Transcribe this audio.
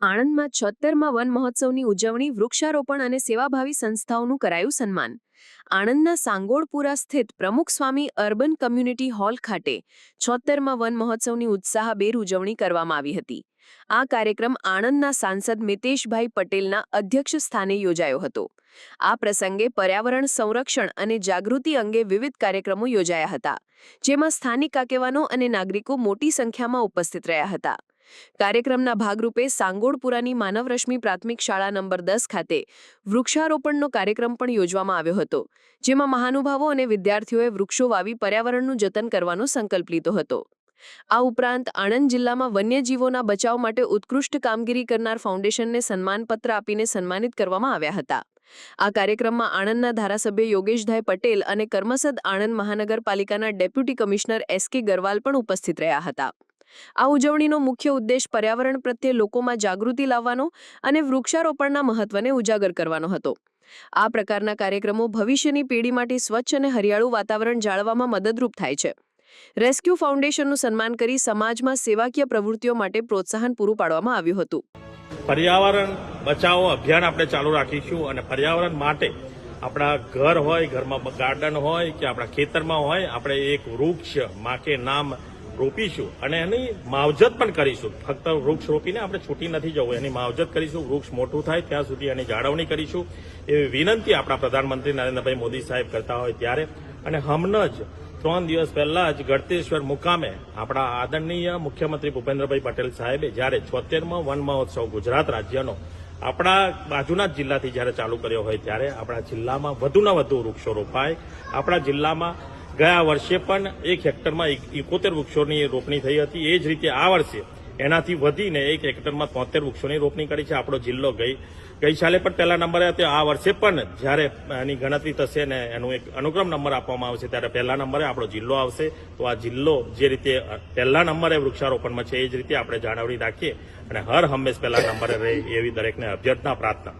આણંદમાં 76મા વન મહોત્સવની ઉજવણી, વૃક્ષારોપણ અને સેવાભાવી સંસ્થાઓનું કરાયું સન્માન. આણંદના સાંગોળપુરા સ્થિત પ્રમુખ સ્વામી અર્બન કમ્યુનિટી હોલ ખાતે 76મા વન મહોત્સવની ઉત્સાહભેર ઉજવણી કરવામાં આવી હતી. આ કાર્યક્રમ આણંદના સાંસદ મિતેશભાઈ પટેલના અધ્યક્ષ સ્થાને યોજાયો હતો. આ પ્રસંગે પર્યાવરણ સંરક્ષણ અને જાગૃતિ અંગે વિવિધ કાર્યક્રમો યોજાયા હતા, જેમાં સ્થાનિક આગેવાનો અને નાગરિકો મોટી સંખ્યામાં ઉપસ્થિત રહ્યા હતા. કાર્યક્રમના ભાગરૂપે સાંગોળપુરાની માનવરશ્મિ પ્રાથમિક શાળા નંબર 10 ખાતે વૃક્ષારોપણનો કાર્યક્રમ પણ યોજવામાં આવ્યો હતો, જેમાં મહાનુભાવો અને વિદ્યાર્થીઓએ વૃક્ષો વાવી પર્યાવરણનું જતન કરવાનો સંકલ્પ લીધો હતો. આ ઉપરાંત આણંદ જિલ્લામાં વન્યજીવોના બચાવ માટે ઉત્કૃષ્ટ કામગીરી કરનાર ફાઉન્ડેશનને સન્માનપત્ર આપીને સન્માનિત કરવામાં આવ્યા હતા. આ કાર્યક્રમમાં આણંદના ધારાસભ્ય યોગેશભાઈ પટેલ અને કર્મસદ આણંદ મહાનગરપાલિકાના ડેપ્યુટી કમિશનર એસ.કે. ગરવાલ પણ ઉપસ્થિત રહ્યા હતા. આ ઉજવણીનો મુખ્ય ઉદ્દેશ પર્યાવરણ પ્રત્યે લોકોમાં જાગૃતિ લાવવાનો અને વૃક્ષારોપણના મહત્વને ઉજાગર કરવાનો હતો. આ પ્રકારના કાર્યક્રમો ભવિષ્યની પેઢી માટે સ્વચ્છ અને હરિયાળું વાતાવરણ જાળવવામાં મદદરૂપ થાય છે. રેસ્ક્યુ ફાઉન્ડેશનનું સન્માન કરી સમાજમાં સેવાકીય પ્રવૃત્તિઓ માટે પ્રોત્સાહન પૂરું પાડવામાં આવ્યું હતું. પર્યાવરણ બચાવો અભિયાન આપણે ચાલુ રાખીશું અને પર્યાવરણ માટે આપણા ઘર હોય, ઘરમાં ગાર્ડન હોય કે આપણા ખેતરમાં હોય, આપણે એક વૃક્ષ માં કે નામ રોપીશું અને એની માવજત પણ કરીશું. ફક્ત વૃક્ષ રોપીને આપણે છૂટી નથી જવું, એની માવજત કરીશું. વૃક્ષ મોટું થાય ત્યાં સુધી એની જાળવણી કરીશું એવી વિનંતી આપણા પ્રધાનમંત્રી નરેન્દ્રભાઈ મોદી સાહેબ કરતા હોય ત્યારે. અને હમણાં જ 3 દિવસ પહેલા જ ગળતેશ્વર મુકામે આપણા આદરણીય મુખ્યમંત્રી ભૂપેન્દ્રભાઈ પટેલ સાહેબે જ્યારે 76મો વન મહોત્સવ ગુજરાત રાજ્યનો આપણા બાજુના જ જિલ્લાથી જ્યારે ચાલુ કર્યો હોય ત્યારે આપણા જિલ્લામાં વધુને વધુ વૃક્ષો રોપાય. આપણા જિલ્લામાં ગયા વર્ષે પણ 1 હેક્ટરમાં 71 વૃક્ષોની રોપણી થઈ હતી. એ જ રીતે આ વર્ષે એનાથી વધીને 1 હેક્ટરમાં 73 વૃક્ષોની રોપણી કરી છે. આપણો જિલ્લો ગઈ સાલે પણ પહેલા નંબરે હતો. આ વર્ષે પણ જ્યારે એની ગણતરી થશે ને એનું એક અનુક્રમ નંબર આપવામાં આવશે ત્યારે પહેલા નંબરે આપણો જિલ્લો આવશે. તો આ જિલ્લો જે રીતે પહેલા નંબરે વૃક્ષારોપણમાં છે એ જ રીતે આપણે જાળવણી રાખીએ અને હર હંમેશ પહેલા નંબરે રહે એવી દરેકને અભ્યર્થના, પ્રાર્થના.